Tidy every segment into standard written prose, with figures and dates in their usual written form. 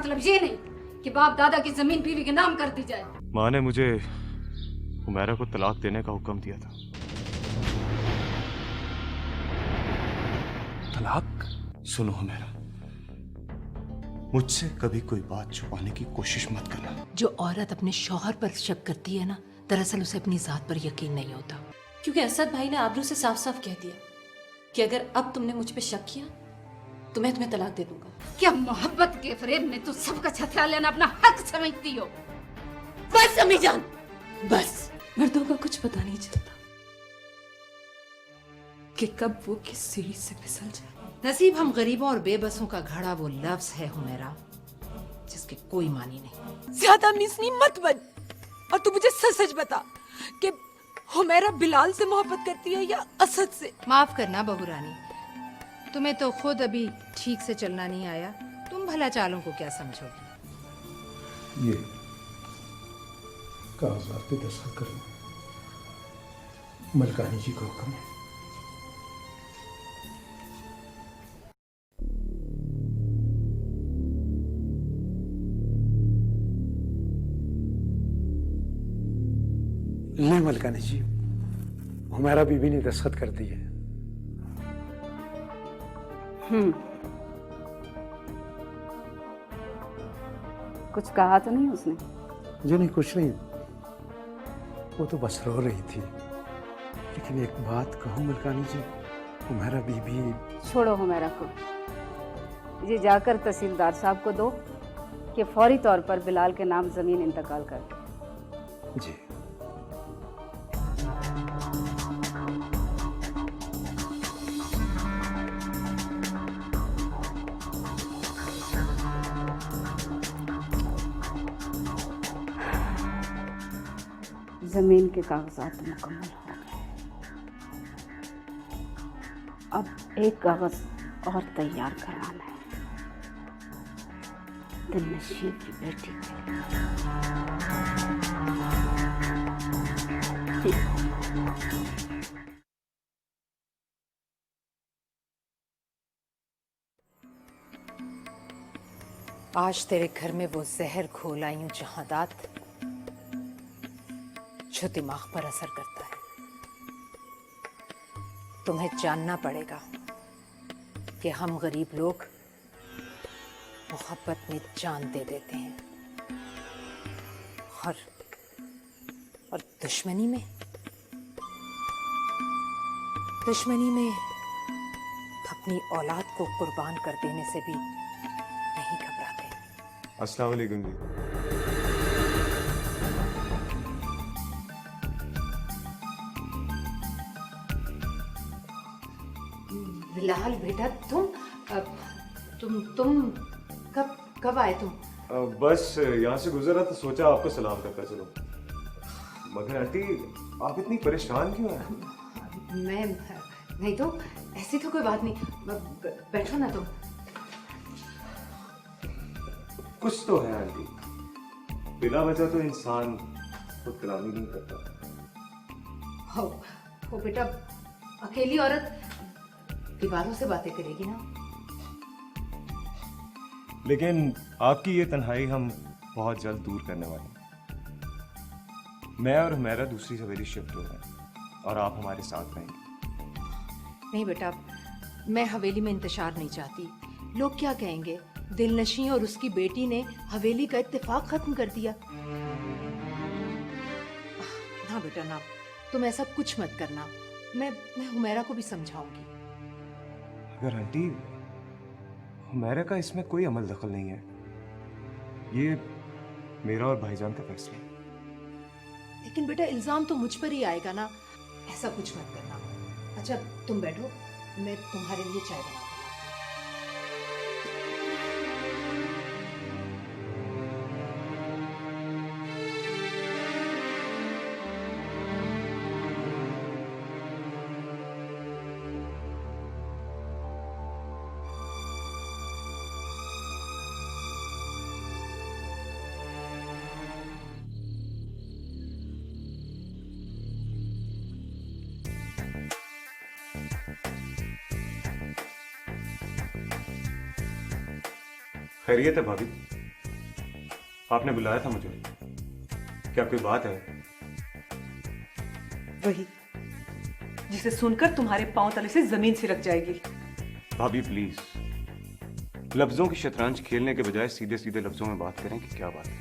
मतलब ये नहीं कि बाप दादा की जमीन बीवी के नाम कर दी जाए। माँ ने मुझे हुमैरा को तलाक देने का हुक्म दिया था। तलाक? सुनो हुमैरा, मुझसे कभी कोई बात छुपाने की कोशिश मत करना। जो औरत अपने शौहर पर शक करती है ना, दरअसल उसे अपनी जात पर यकीन नहीं होता। क्योंकि असद भाई ने आबरू से साफ साफ कह दिया कि अगर अब तुमने मुझ पे शक किया तो मैं तुम्हें तलाक दे दूंगा। क्या मोहब्बत के फरेब में तू सबका छतरा लेना अपना हक समझती हो? बस अम्मी जान, बस। मर्दों का कुछ पता नहीं चलता कि कब वो किस सीढ़ी से फिसल जाए। नसीब हम गरीबों और बेबसों का घड़ा वो लफ्ज है हुमैरा जिसके कोई मानी नहीं। ज्यादा मिसनी मत बन और तू मुझे सच सच बता कि हुमैरा बिलाल से मोहब्बत करती है या असद से। माफ करना बहू रानी, तुम्हें तो खुद अभी ठीक से चलना नहीं आया, तुम भला चालों को क्या समझोगी। ये कागजात पे दस्तखत करना मलकानी जी का हुक्म है। ले मलकानी जी, हुमैरा बीबी ने दस्तखत कर दी है। कुछ कहा तो नहीं उसने? जो नहीं, कुछ नहीं, वो तो बस रो रही थी। लेकिन एक बात कहूँ मलकानी जी, हुमैरा बीबी। छोड़ो हुमैरा को, ये जाकर तहसीलदार साहब को दो कि फौरी तौर पर बिलाल के नाम जमीन इंतकाल कर दे। जी। जमीन के कागजात मुकम्मल हो गए। अब एक कागज और तैयार करवाना है, दिलनशीं की बेटी के लिए। आज तेरे घर में वो जहर घोल आई हूं जहादात, जो दिमाग पर असर करता है। तुम्हें जानना पड़ेगा कि हम गरीब लोग मोहब्बत में जान दे देते हैं और दुश्मनी में अपनी औलाद को कुर्बान कर देने से भी नहीं घबराते। अस्सलाम वालेकुम जी। बिलाल बेटा, तुम कब आए तुम? बस यहाँ से गुजरा तो सोचा आपको सलाम करता चलो। मगर आंटी, आप इतनी परेशान क्यों हैं? मैं नहीं तो ऐसी तो कोई बात नहीं, बैठो ना तुम। कुछ तो है आंटी, बिना वजह तो इंसान खुद कलामी नहीं करता। हो बेटा, अकेली औरत दीवारों से बातें करेगी ना। लेकिन आपकी ये तन्हाई हम बहुत जल्द दूर करने वाले हैं। मैं और हुमैरा दूसरी सवेरी शिफ्ट हो रहे हैं और आप हमारे साथ रहेंगे। नहीं बेटा, मैं हवेली में इंतशार नहीं चाहती। लोग क्या कहेंगे? दिलनशी और उसकी बेटी ने हवेली का इत्तेफाक खत्म कर दिया। ना बेटा ना, तुम ऐसा कुछ मत करना। मैं हुमैरा को भी समझाऊंगी। अगर आंटी, हुमैरा का इसमें कोई अमल दखल नहीं है, ये मेरा और भाईजान का फैसला है। लेकिन बेटा, इल्जाम तो मुझ पर ही आएगा ना। ऐसा कुछ मत करना। अच्छा तुम बैठो, मैं तुम्हारे लिए चाय बना दूँ। खैरियत है भाभी? आपने बुलाया था मुझे, क्या कोई बात है? वही जिसे सुनकर तुम्हारे पांव तले से जमीन सिरक जाएगी। भाभी प्लीज, लफ्जों की शतरंज खेलने के बजाय सीधे सीधे लफ्जों में बात करें कि क्या बात है।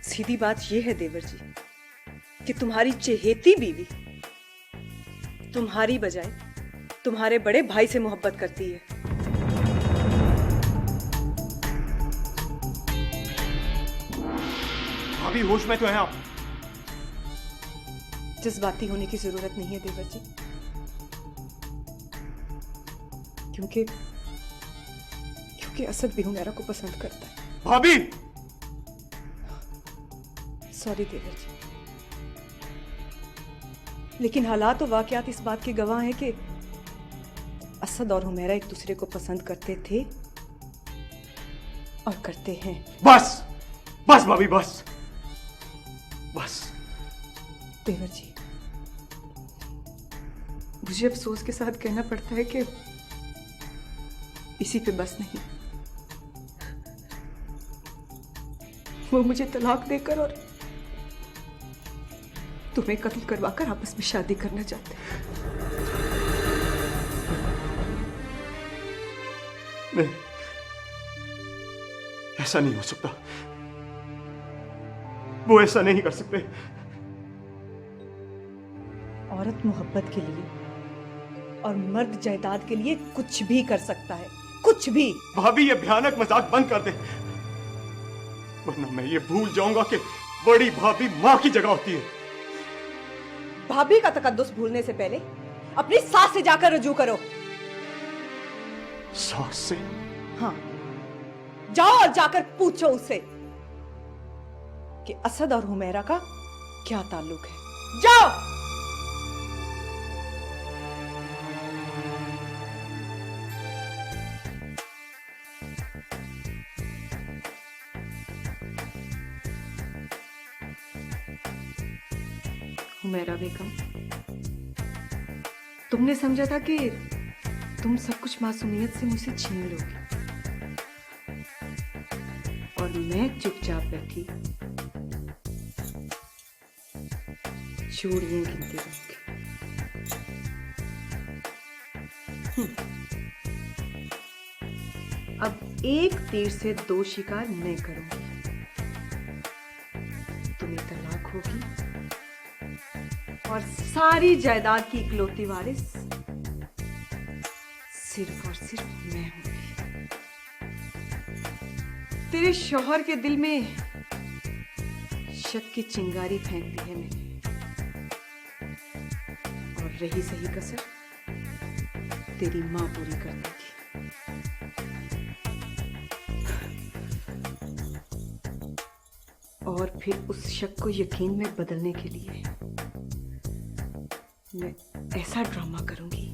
सीधी बात यह है देवर जी कि तुम्हारी चहेती बीवी तुम्हारी बजाय तुम्हारे बड़े भाई से मोहब्बत करती है। भाभी होश में तो हैं आप। जज्बाती होने की जरूरत नहीं है देवर जी, क्योंकि असद भी हुमैरा को पसंद करता है। भाभी सॉरी देवर जी, लेकिन हालात और वाकयात इस बात के गवाह हैं कि असद और हुमैरा एक दूसरे को पसंद करते थे और करते हैं। बस बस भाभी, बस बस। देवर जी, मुझे अफसोस के साथ कहना पड़ता है कि इसी पे बस नहीं, वो मुझे तलाक देकर और तुम्हें कत्ल करवाकर आपस में शादी करना चाहते हैं। नहीं, ऐसा नहीं हो सकता। वो ऐसा नहीं कर सकते। औरत मोहब्बत के लिए और मर्द जायदाद के लिए कुछ भी कर सकता है, कुछ भी। भाभी ये भयानक मजाक बंद कर दे, वरना मैं ये भूल जाऊंगा कि बड़ी भाभी माँ की जगह होती है। भाभी का तकद्दुस भूलने से पहले अपनी सास से जाकर रजू करो। सास से? हाँ, जाओ और जाकर पूछो उससे कि असद और हुमैरा का क्या ताल्लुक है। जाओ। हुमैरा बेगम, तुमने समझा था कि तुम सब कुछ मासूमियत से मुझसे छीन लोगी, और मैं चुपचाप बैठी चूड़ियां गिनती रहूंगी। अब एक तीर से दो शिकार मैं करूंगी। तुम्हें तलाक होगी और सारी जायदाद की इकलौती वारिस सिर्फ और सिर्फ मैं हूंगी। तेरे शौहर के दिल में शक की चिंगारी फेंक दी है मैंने, और रही सही कसर तेरी मां पूरी कर देगी। और फिर उस शक को यकीन में बदलने के लिए मैं ऐसा ड्रामा करूंगी,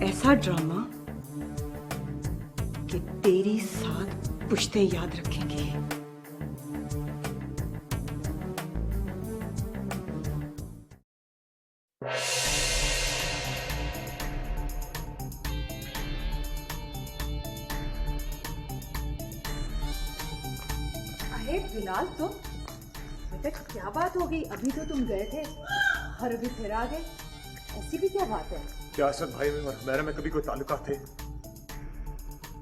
ऐसा ड्रामा कि तेरी साथ पुश्तें याद रखेंगी। अरे बिलाल, तुम बेटा क्या बात हो गई? अभी तो तुम गए थे और अभी फिर आ गए, ऐसी भी क्या बात है? क्या असद भाई में और हुमैरा में कभी कोई ताल्लुकात थे?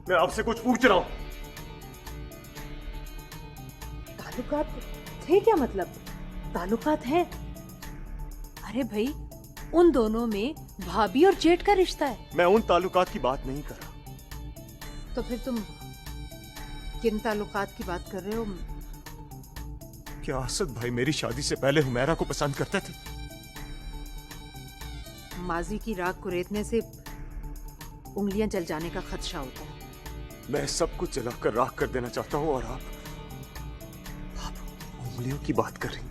मैं आपसे कुछ पूछ रहा हूं। ताल्लुकात थे? क्या मतलब ताल्लुकात हैं? अरे भाई, उन दोनों में भाभी और जेठ का रिश्ता है। मैं उन ताल्लुकात की बात नहीं कर रहा। तो फिर तुम किन ताल्लुकात की बात कर रहे हो? क्या असद भाई मेरी शादी से पहले हुमैरा को पसंद करते थे? माजी की राख को रेतने से उंगलियां जल जाने का खदशा होता है। मैं सब कुछ जलाकर राख कर देना चाहता हूं, और आप उंगलियों की बात कर रही।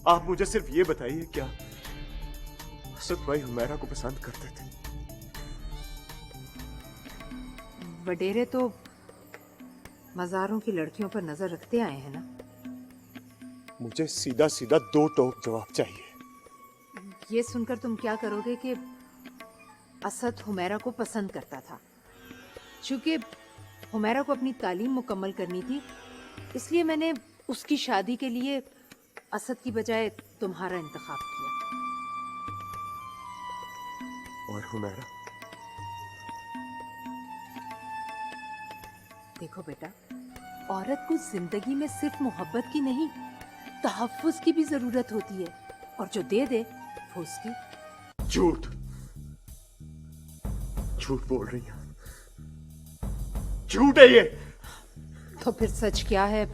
आप मुझे सिर्फ ये बताइए, क्या असद भाई हुमैरा को पसंद करते थे? वडेरे तो मजारों की लड़कियों पर नजर रखते आए हैं ना। मुझे सीधा सीधा दो टोक जवाब चाहिए। ये सुनकर तुम क्या करोगे कि असद हुमैरा को पसंद करता था, चूंकि हुमैरा को अपनी तालीम मुकम्मल करनी थी, इसलिए मैंने उसकी शादी के लिए असद की बजाय तुम्हारा इंतखाब किया। और हुमैरा? देखो बेटा, औरत को जिंदगी में सिर्फ मोहब्बत की नहीं, तहफ्फुज की भी जरूरत होती है, और जो दे दे वो उसकी। झूठ झूठ बोल रही है, झूठ है ये। तो फिर सच क्या है?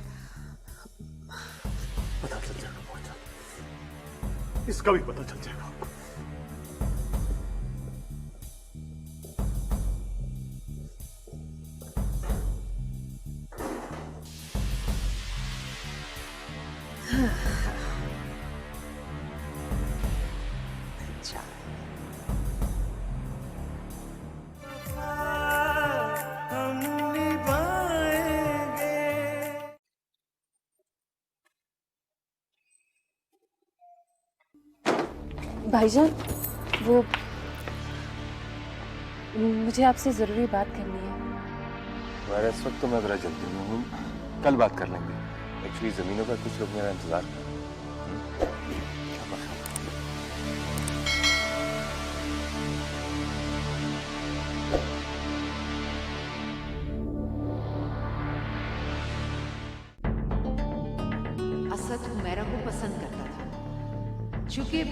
पता चल जाएगा, बहुत जल्द इसका भी पता चल जाएगा आपको। अच्छा, भाईजान, वो मुझे आपसे ज़रूरी बात करनी है। हमारा इस वक्त तो मैं बड़ा जल्दी में हूँ, कल बात कर लेंगे। एक्चुअली जमीनों पर कुछ लोग मेरा इंतजार कर रहे हैं। असद हुमैरा को पसंद करता था। चूंकि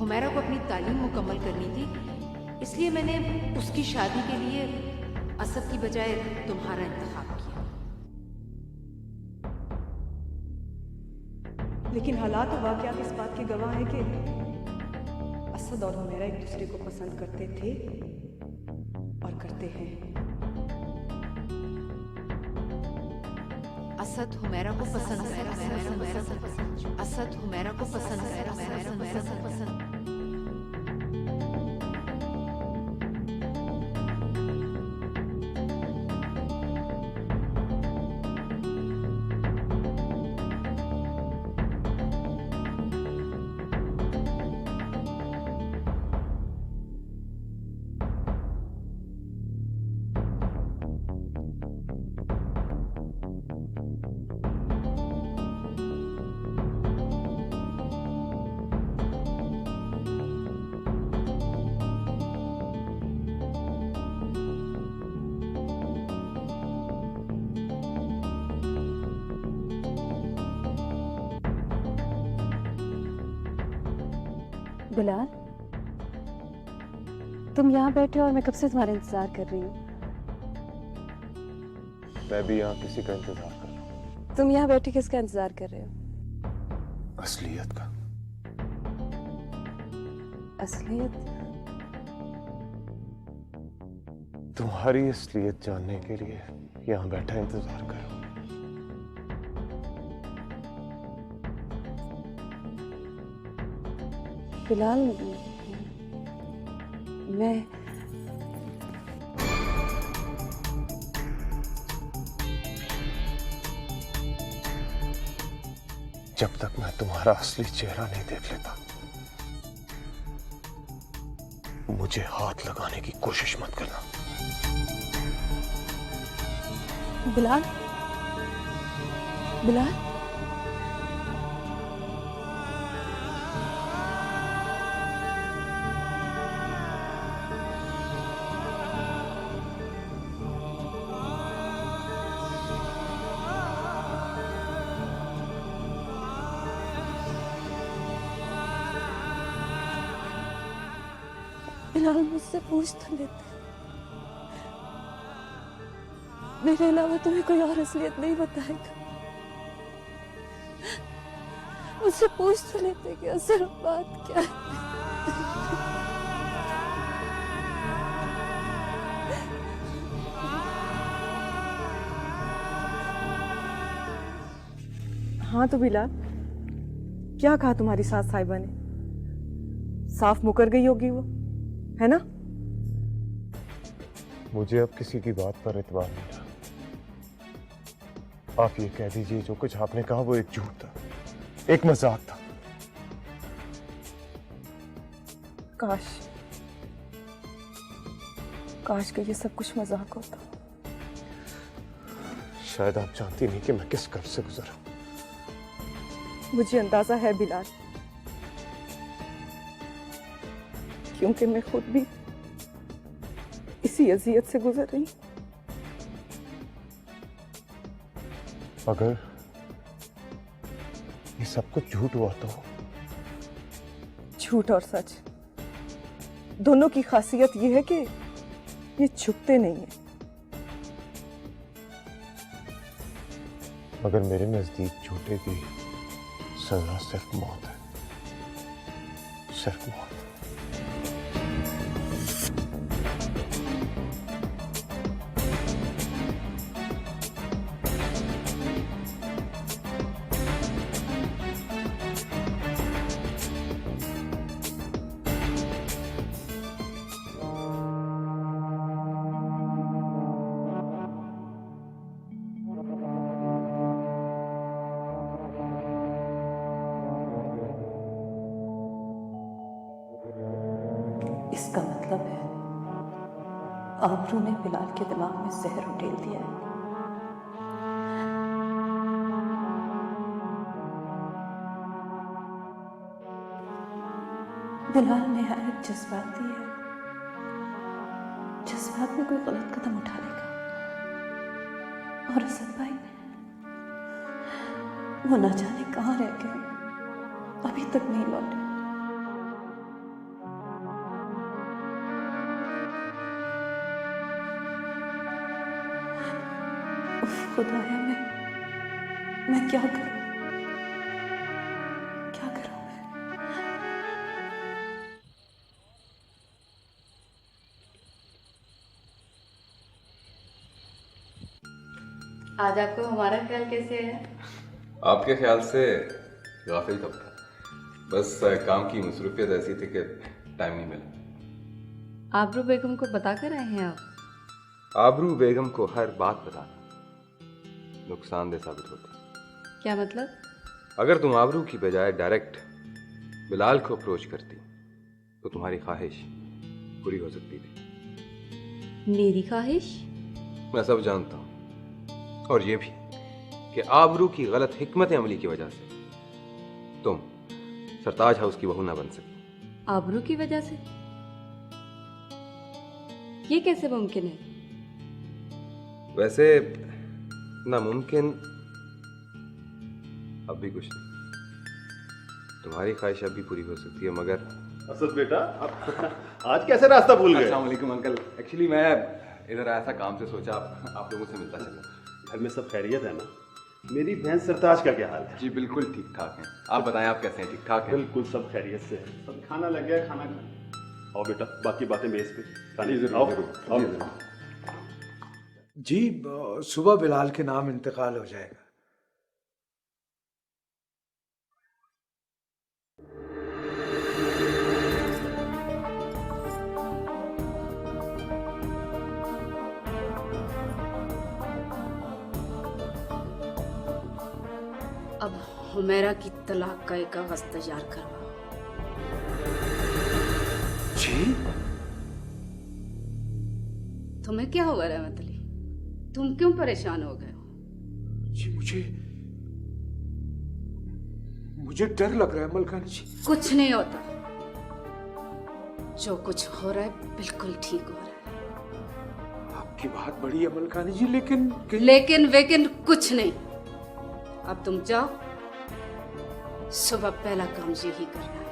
हुमैरा को अपनी तालीम मुकम्मल करनी थी, इसलिए मैंने उसकी शादी के लिए असद की बजाय तुम्हारा इंतखाब किया। लेकिन हालात और वाकयात इस बात के गवाह हैं कि असद और हुमैरा एक दूसरे को पसंद करते थे और करते हैं। असद हुमैरा को पसंद करता है। असद हुमैरा को पसंद करता है। बिलाल, तुम यहाँ बैठे हो और मैं कब से तुम्हारा इंतजार कर रही हूँ। मैं भी यहाँ किसी का इंतजार कर रहा हूँ। तुम यहाँ बैठे किसका इंतजार कर रहे हो? असलियत का। असलियत? तुम्हारी असलियत जानने के लिए यहाँ बैठा इंतजार कर रहा हूँ। बिलाल, मैं जब तक मैं तुम्हारा असली चेहरा नहीं देख लेता, मुझे हाथ लगाने की कोशिश मत करना। बिलाल, बिलाल, बिलाल, मुझसे पूछ तो लेते। मेरे अलावा तुम्हें कोई और असलियत नहीं बताएगा। मुझसे पूछ तो लेते कि असल बात क्या है। हाँ तो बिलाल, क्या कहा तुम्हारी सास साहिबा ने? साफ मुकर गई होगी वो, है ना? मुझे अब किसी की बात पर एतबार नहीं रहा। आप ये कह दीजिए, जो कुछ आपने कहा वो एक झूठ था, एक मजाक था। काश काश कि ये सब कुछ मजाक होता। शायद आप जानती नहीं कि मैं किस कर्ज से गुजरा। मुझे अंदाजा है बिलाल, क्योंकि मैं खुद भी इसी अजियत से गुजर रही हूं। अगर ये सब कुछ झूठ हुआ तो? झूठ और सच दोनों की खासियत यह है कि ये छुपते नहीं है। मगर मेरे नजदीक झूठे की सजा सिर्फ मौत है, सिर्फ मौत। इसका मतलब है आबरू ने बिलाल के दिमाग में जहर उठेल दिया है। बिलाल निहायत जज्बाती है, जज्बात में कोई गलत कदम उठा लेगा। और असद भाई वो ना जाने कहाँ रह गए, अभी तक नहीं लौटे। खुदाया मैं क्या करूं, क्या करूं मैं? आज आपको हमारा ख्याल कैसे है? आपके ख्याल से गाफिल कब था, बस काम की मसरूफियत ऐसी थी कि टाइम नहीं मिला। आबरू बेगम को बता कर आए हैं आप? आबरू बेगम को हर बात बताना नुकसानदेह साबित होती। क्या मतलब? अगर तुम आबरू की बजाय डायरेक्ट बिलाल को अप्रोच करती तो तुम्हारी ख्वाहिश पूरी हो सकती थी। मेरी ख्वाहिश? मैं सब जानता हूं, और ये भी कि आबरू की गलत हिकमत अमली की वजह से तुम सरताज हाउस की बहू ना बन सकी। आबरू की वजह से? ये कैसे मुमकिन है? वैसे नामुमकिन अब भी कुछ नहीं। तुम्हारी ख्वाहिश अब भी पूरी हो सकती है, मगर असद बेटा आप आज कैसे रास्ता भूल गए? अस्सलाम वालेकुम अंकल। एक्चुअली मैं इधर आया था काम से, सोचा आप लोगों से मिलता चला। घर में सब खैरियत है ना? मेरी बहन सरताज का क्या हाल है? जी बिल्कुल ठीक ठाक हैं। आप बताएं, आप कैसे हैं? ठीक ठाक हैं? बिल्कुल सब खैरियत से है। सब खाना लग गया, खाना खाने। आओ बेटा, बाकी बातें मेज पे खाने। जी, आओ जरूर, आओ। जी, जी सुबह बिलाल के नाम इंतकाल हो जाएगा। अब हुमैरा की तलाक का एक कागज तैयार करवाओ। जी तुम्हें क्या हुआ रहमत अली? तुम क्यों परेशान हो गए हो? जी मुझे डर लग रहा है मलकानी जी। कुछ नहीं होता, जो कुछ हो रहा है बिल्कुल ठीक हो रहा है। आपकी बात बड़ी है मलकानी जी, लेकिन लेकिन वेकिन कुछ नहीं। अब तुम जाओ, सुबह पहला काम यही करना है।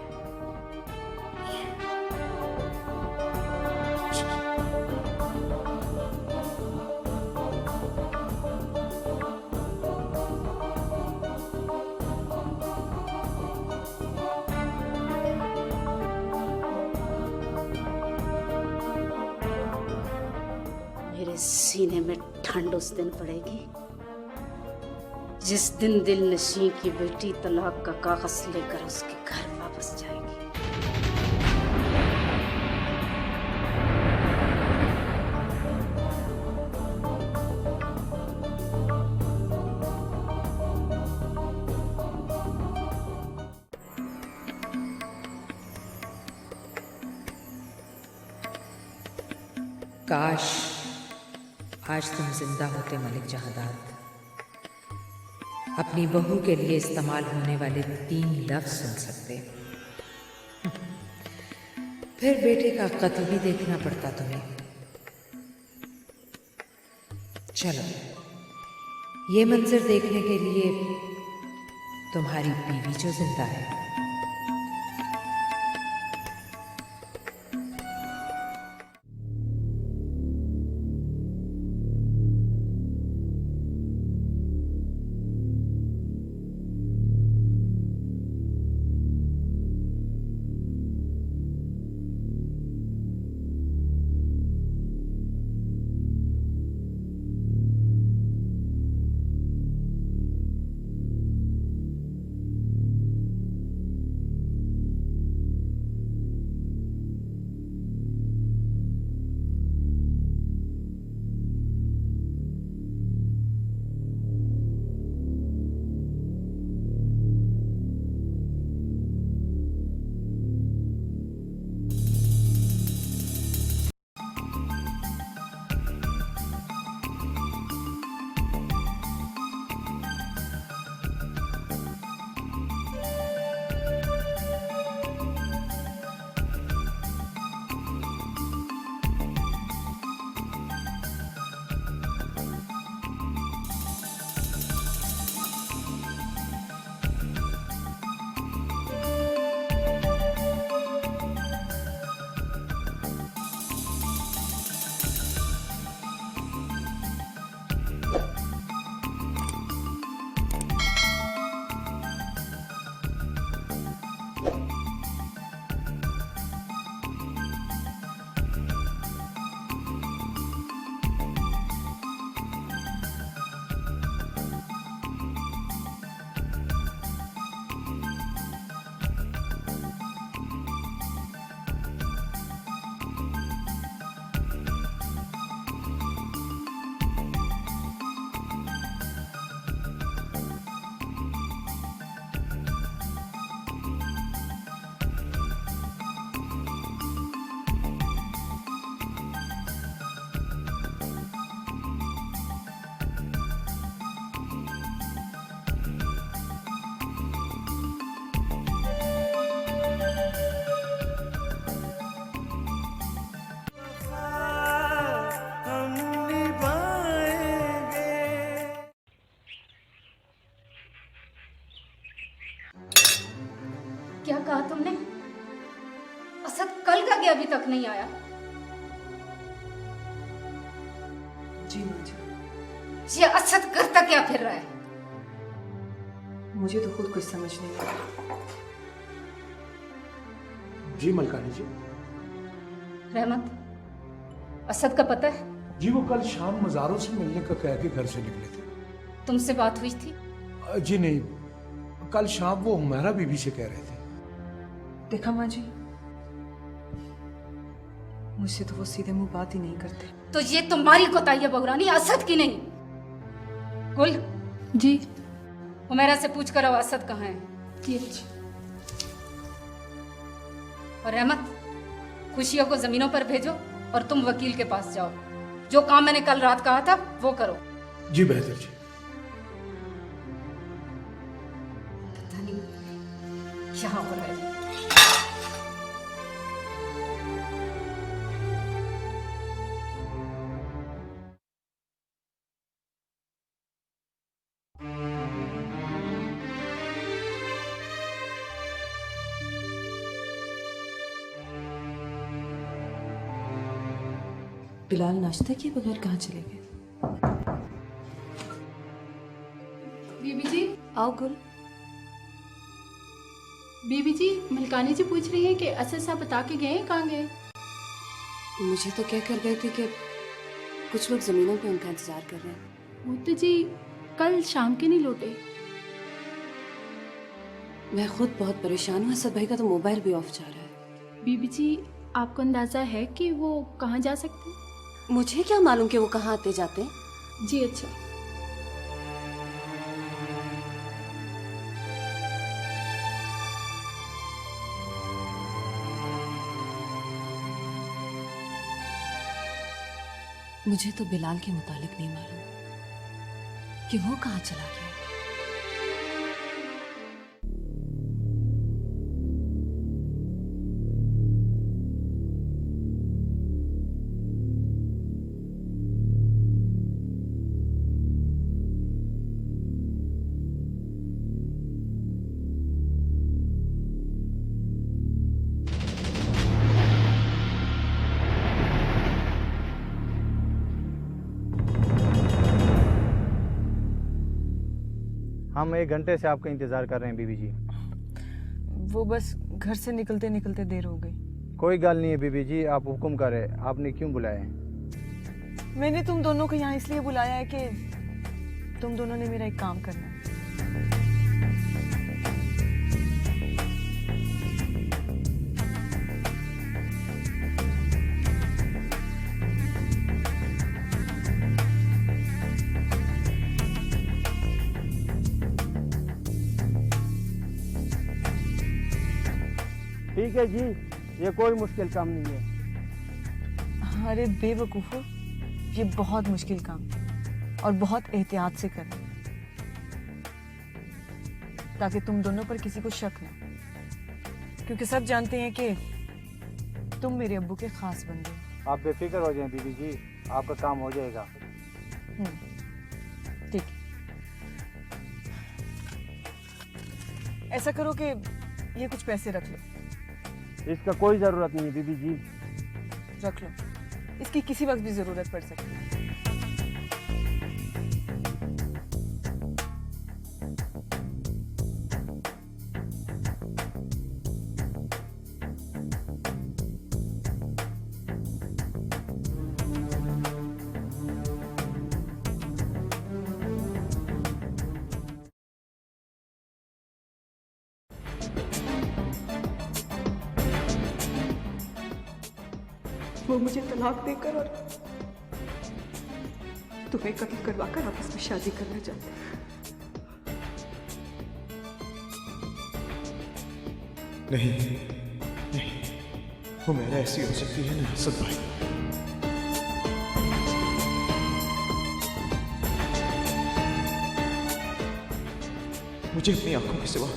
मेरे सीने में ठंड उस दिन पड़ेगी जिस दिन दिल नशी की बेटी तलाक का कागज लेकर उसके घर वापस जाएगी। काश आज तुम जिंदा होते मलिक जहादात। अपनी बहू के लिए इस्तेमाल होने वाले 3 लफ्ज सुन सकते। फिर बेटे का कत्ल भी देखना पड़ता तुम्हें। चलो, ये मंजर देखने के लिए तुम्हारी बीवी जो जिंदा है। क्या कहा तुमने? असद कल का क्या अभी तक नहीं आया? जी मुझे ये असद करता क्या फिर रहा है? मुझे तो खुद कुछ समझ नहीं आ रहा। जी मलकानी जी। रहमत, असद का पता है? जी वो कल शाम मज़ारों से मिलने का कह के घर से निकले थे। तुमसे बात हुई थी? जी नहीं, कल शाम वो हुमैरा बीबी से कह रहे थे। देखा माँ जी, मुझसे तो वो सीधे मुंह बात ही नहीं करते। तो ये तुम्हारी कोताही है बहुरानी, असद की नहीं। गुल जी हुमैरा से पूछ कर आओ असद कहाँ है। जी। और रहमत, खुशियों को जमीनों पर भेजो और तुम वकील के पास जाओ। जो काम मैंने कल रात कहा था वो करो। जी बेहतर जी। पता नहीं क्या हो रहा है। बिलाल नाश्ता किए बगैर कहाँ चले गए? बीबी जी। आओ गुल। बीबी जी, मलकानी जी पूछ रही है कि असद साहब बता के गए हैं, कहाँ गए? मुझे तो कह कर गए थे कि कुछ लोग जमीनों पे उनका इंतजार कर रहे हैं। वो तो जी कल शाम के नहीं लौटे। मैं खुद बहुत परेशान हूँ। असद भाई का तो मोबाइल भी ऑफ जा रहा है। बीबी जी, आपको अंदाजा है कि वो कहाँ जा सकते हैं? मुझे क्या मालूम कि वो कहाँ आते जाते हैं। जी अच्छा। मुझे तो बिलाल के मुतालिक नहीं मालूम कि वो कहाँ चला गया। हम 1 घंटे से आपका इंतजार कर रहे हैं बीबी जी। वो बस घर से निकलते निकलते देर हो गई। कोई गल नहीं है बीबी जी, आप हुक्म करें, आपने क्यों बुलाया है? मैंने तुम दोनों को यहाँ इसलिए बुलाया है कि तुम दोनों ने मेरा एक काम करना है। ठीक है जी, ये कोई मुश्किल काम नहीं है। अरे बेवकूफो, ये बहुत मुश्किल काम और बहुत एहतियात से करना, ताकि तुम दोनों पर किसी को शक ना, क्योंकि सब जानते हैं कि तुम मेरे अब्बू के खास बंदे हो। आप बेफिक्र हो जाएं बीबी जी, आपका काम हो जाएगा। ठीक, ऐसा करो कि ये कुछ पैसे रख लो। इसका कोई जरूरत नहीं है बीबी जी। रख लो, इसकी किसी वक्त भी जरूरत पड़ सकती है। वो मुझे तलाक देकर और तुम्हें कत्ल करवाकर आपस में शादी करना चाहते हैं। नहीं नहीं, वो मेरा ऐसी हो सकती है ना असद भाई। मुझे अपनी आंखों के सिवा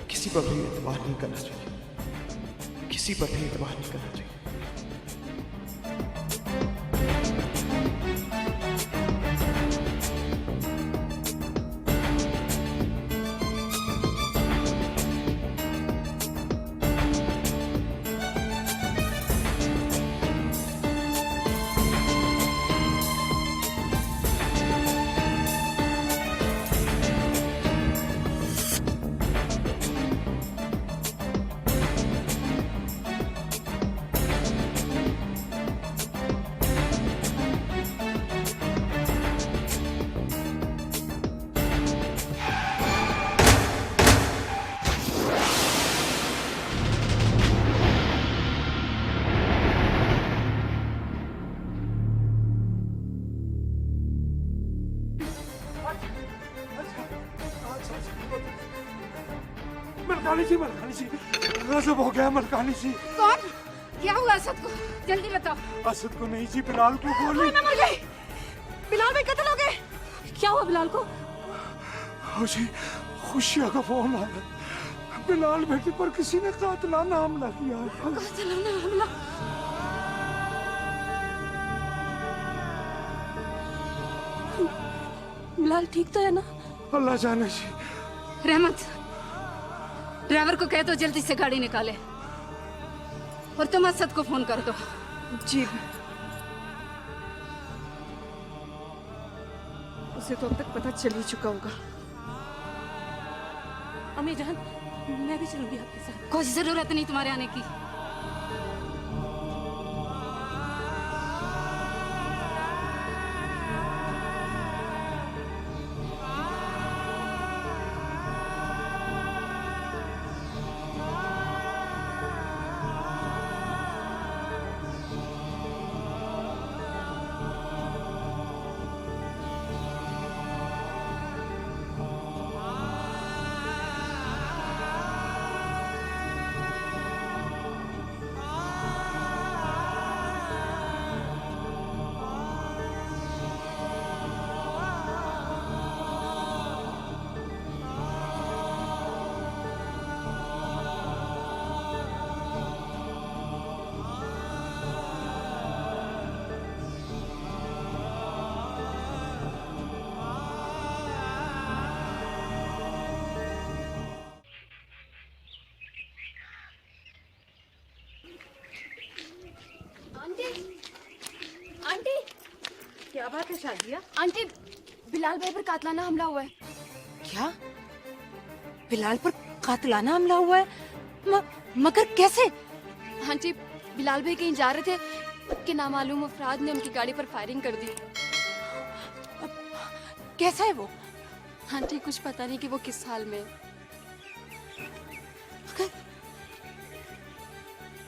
किसी पर भी एतबार नहीं करना चाहिए, किसी पर भी एतबार नहीं करना चाहिए। मलकानी जी, गजब हो गया मलकानी जी। कौन? क्या हुआ असद को? जल्दी बताओ। असद को नहीं जी, बिलाल को गोली। मैं मर गई। बिलाल भाई कत्ल हो गए। क्या हुआ बिलाल को? जी खुशिया का फोन आया, बिलाल बेटे पर किसी ने कातिलाना हमला किया है। कातिलाना हमला? बिलाल ठीक तो है ना? अल्लाह जाने जी। रहमत, ड्राइवर को कह दो जल्दी से गाड़ी निकाले, और तुम असद को फोन कर दो। जी, उसे तो अब तक पता चल ही चुका होगा। अम्मी जान, मैं भी चलूंगी आपके साथ। कोई जरूरत नहीं तुम्हारे आने की। आंटी, क्या बात है शादिया? आंटी, बिलाल भाई पर कातलाना हमला हुआ है। क्या बिलाल पर कातिलाना हमला हुआ है? मगर कैसे? हाँ जी, बिलाल भाई कहीं जा रहे थे कि नामालूम अफराद ने उनकी गाड़ी पर फायरिंग कर दी। कैसा है वो? हाँ जी, कुछ पता नहीं कि वो किस हाल में है।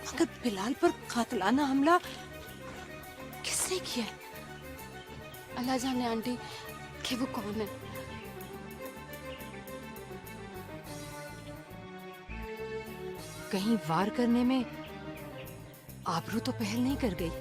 अगर बिलाल पर कातिलाना हमला किसने किया है? अल्लाह जाने आंटी कि वो कौन है। कहीं वार करने में आबरू तो पहल नहीं कर गई?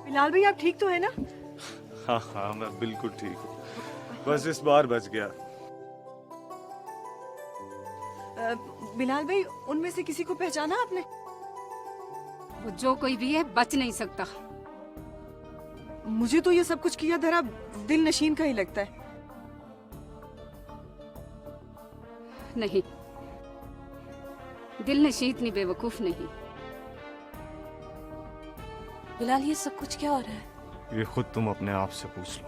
बिलाल भाई आप ठीक तो है ना? हाँ हाँ, मैं बिल्कुल ठीक हूँ, बस इस बार बच गया। बिलाल भाई, उनमें से किसी को पहचाना आपने? वो जो कोई भी है बच नहीं सकता। मुझे तो ये सब कुछ किया धरा दिल नशीन का ही लगता है। नहीं, दिल नशीन इतनी बेवकूफ नहीं। बिलाल, ये सब कुछ क्या हो रहा है? ये खुद तुम अपने आप से पूछ लो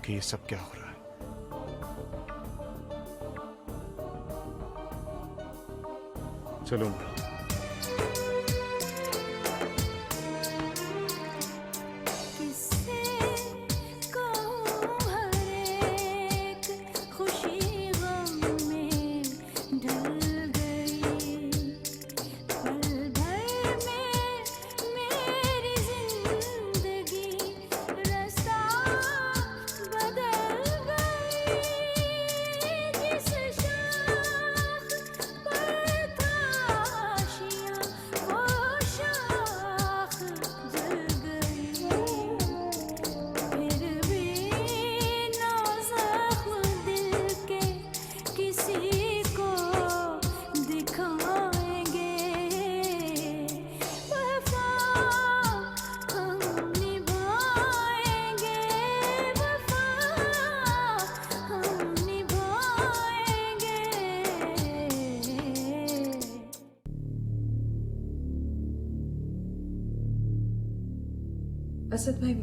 कि ये सब क्या हो रहा है। चलो असद भाई,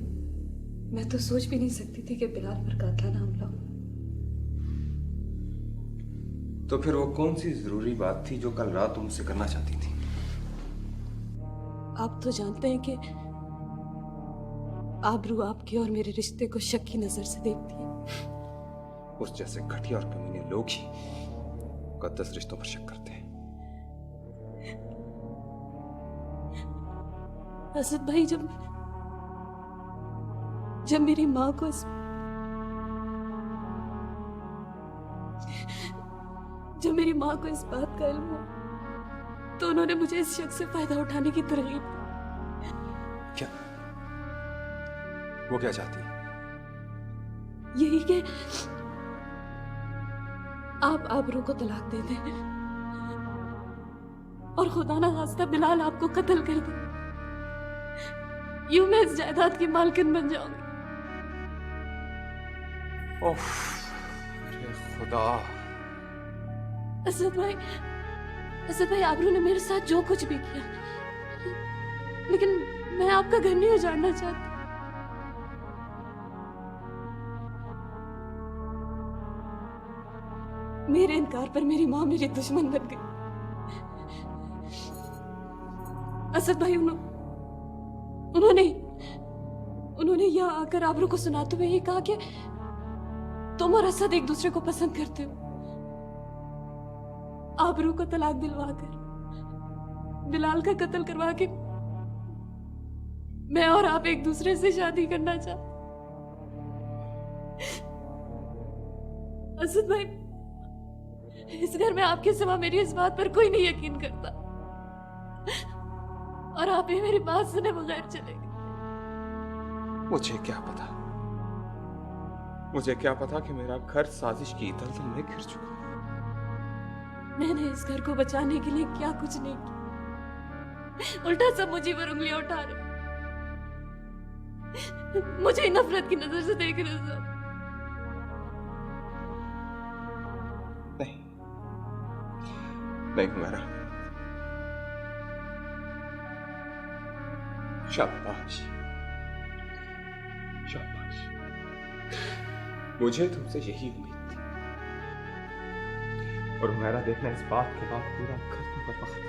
मैं तो सोच भी नहीं सकती थी कि बिलाल पर कातिलाना हमला हो। तो फिर वो कौन सी जरूरी बात थी जो कल रात तुमसे करना चाहती थी? आप तो जानते हैं कि आबरू आपके और मेरे रिश्ते को शक की नजर से देखती है। उस जैसे घटिया और कमीने लोग ही मुकद्दस रिश्तों पर शक करते हैं। असद भाई, जब मेरी माँ को इस बात का इल्म हुआ तो उन्होंने मुझे इस शख्स से फायदा उठाने की तरकीब दी। क्या? वो क्या चाहती है? यही कि आप आबरू को तलाक दे दें और खुदा ना खास्ता बिलाल आपको कत्ल कर दे। यूं मैं इस जायदाद की मालकिन बन जाऊंगी। ओफ, अरे खुदा। असद भाई, आबरू ने मेरे साथ जो कुछ भी किया, लेकिन मैं आपका घर नहीं उजाड़ना चाहती। मेरे इनकार पर मेरी माँ मेरी दुश्मन बन गई। असद भाई, उन्होंने यहाँ आकर आबरू को सुनाते हुए ये कहा कि तुम और असद एक दूसरे को पसंद करते हो। आबरू को तलाक दिलवाकर बिलाल का कत्ल करवा के मैं और आप एक दूसरे से शादी करना चाहते। असद भाई, इस घर में आपके सिवा मेरी इस बात पर कोई नहीं यकीन करता और आप ही मेरी बात सुने बगैर चले गए। मुझे क्या पता कि मेरा घर साजिश की दलदल में घिर चुका है। मैंने इस घर को बचाने के लिए क्या कुछ नहीं किया, उल्टा सब मुझे पर उंगलियां उठा रहे, मुझे ही नफरत की नजर से देख रहे सब। नहीं हुमैरा, शाबाश शाबाश, मुझे तुमसे यही उम्मीद थी। और हुमैरा देखना, इस बात के बाद पूरा घर तुम पर बखत है।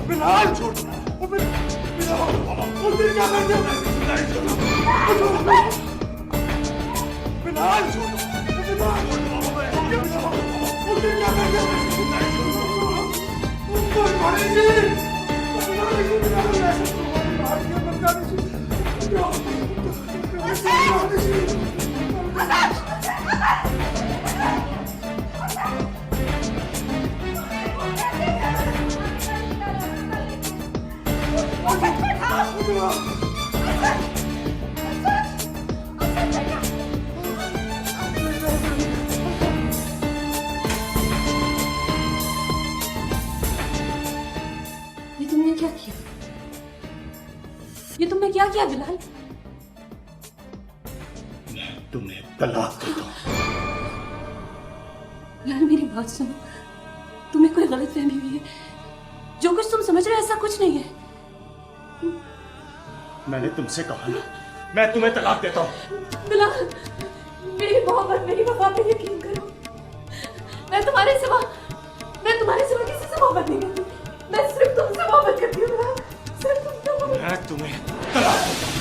बिलाल छोड़ दो, बिलाल, वो तेरी क्या करते हो? बिलाल छोड़ दो, बिलाल, वो तेरी क्या करते हो? ये तुमने क्या किया? ये तुमने क्या किया बिलाल? मैं तुम्हें तलाक देता हूँ। बिलाल, मेरी बात सुनो, तुम्हें कोई गलतफहमी हुई है। जो कुछ तुम समझ रहे हो ऐसा कुछ नहीं है। मैंने तुमसे कहा ना, मैं तुम्हें तलाक देता हूँ। बिलाल, मेरी मोहब्बत, मेरी वफा पे यकीन करो। मैं तुम्हारे सिवा किसी से मोहब्बत नहीं करती। मैं सिर्फ तुमसे मोहब्बत करती हूँ बिलाल, सिर्फ तुमसे मोहब्बत। मैं तुम्हें तलाक देता हूँ।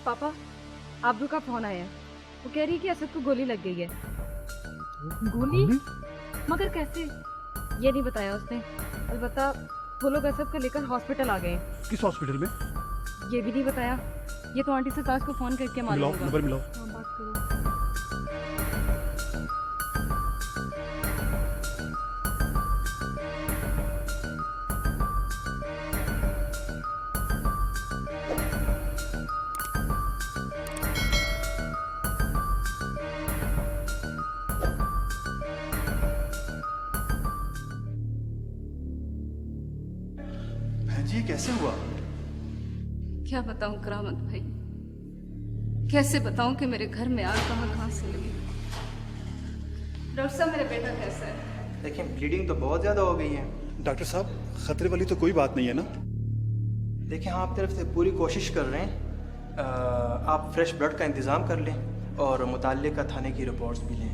पापा, आबरू का फोन आया है। वो कह रही है कि असद को गोली लग गई है। गोली? मगर कैसे? ये नहीं बताया उसने। अलबत्ता वो लोग असद को लेकर हॉस्पिटल आ गए। किस हॉस्पिटल में? ये भी नहीं बताया। ये तो आंटी सरताज को फोन करके मालूम होगा। नंबर मिलाओ। हाँ, बात करो। बहन जी कैसे हुआ? क्या बताऊं करामत भाई, कैसे बताऊं कि मेरे घर में आग कहां से लगी। डॉक्टर साहब मेरा बेटा कैसा है? देखिए ब्लीडिंग तो बहुत ज़्यादा हो गई है। डॉक्टर साहब खतरे वाली तो कोई बात नहीं है ना? देखिए हम आप तरफ से पूरी कोशिश कर रहे हैं। आप फ्रेश ब्लड का इंतज़ाम कर लें और मुताल्लिका थाने की रिपोर्ट्स भी लें।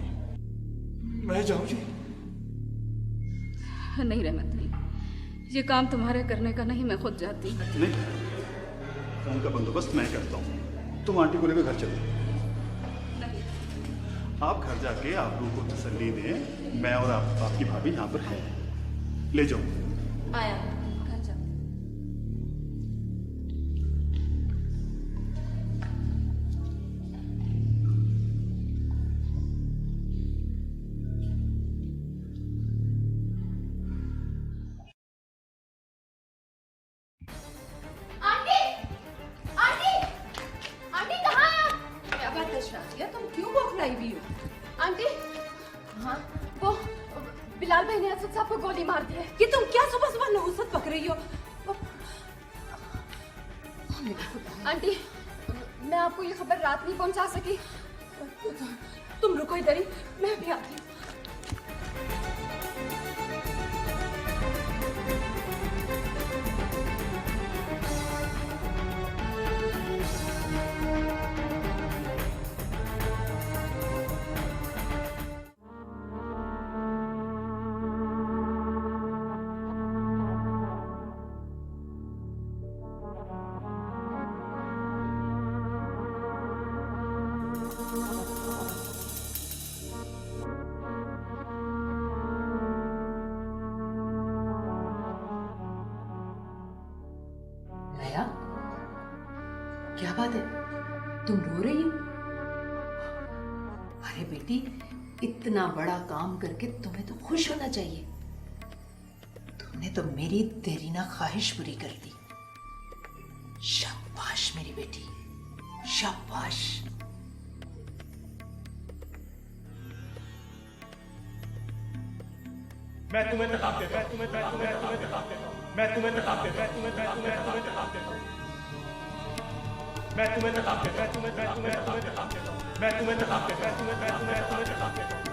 मैं जाऊँ जी? नहीं रहमत नहीं, ये काम तुम्हारे करने का नहीं, मैं खुद जाती हूँ। नहीं, काम का बंदोबस्त मैं करता हूँ। तुम आंटी को लेकर घर चलो। आप घर जाके आबरू को तसल्ली दें। मैं और आपकी भाभी यहाँ पर हैं। ले जाओ। आया घर जा। आंटी आंटी आंटी कहाँ है आप? क्या बात है शाजिया, तुम क्यों बौखलाई हुई हो? आंटी हाँ वो बिलाल भाई ने असद साहब को गोली मार दी है। ये तुम क्या सुबह सुबह नहुसत पक रही हो? आंटी मैं आपको ये खबर रात नहीं पहुंचा सकी। तुम रुको इधर ही, मैं भी आती हूँ। लया, क्या बात है, तुम रो रही हो? अरे बेटी, इतना बड़ा काम करके तुम्हें तो खुश होना चाहिए। तुमने तो मेरी देरीना ख्वाहिश पूरी कर दी। शाबाश मेरी बेटी, शाबाश। मैं तुम्हें तलाक देता हूं। मैं तुम्हें तलाक देता हूं। मैं तुम्हें तलाक देता हूं। मैं तुम्हें तलाक देता हूं। मैं तुम्हें तलाक देता हूं। मैं तुम्हें तलाक देता हूं। मैं तुम्हें तलाक देता हूं।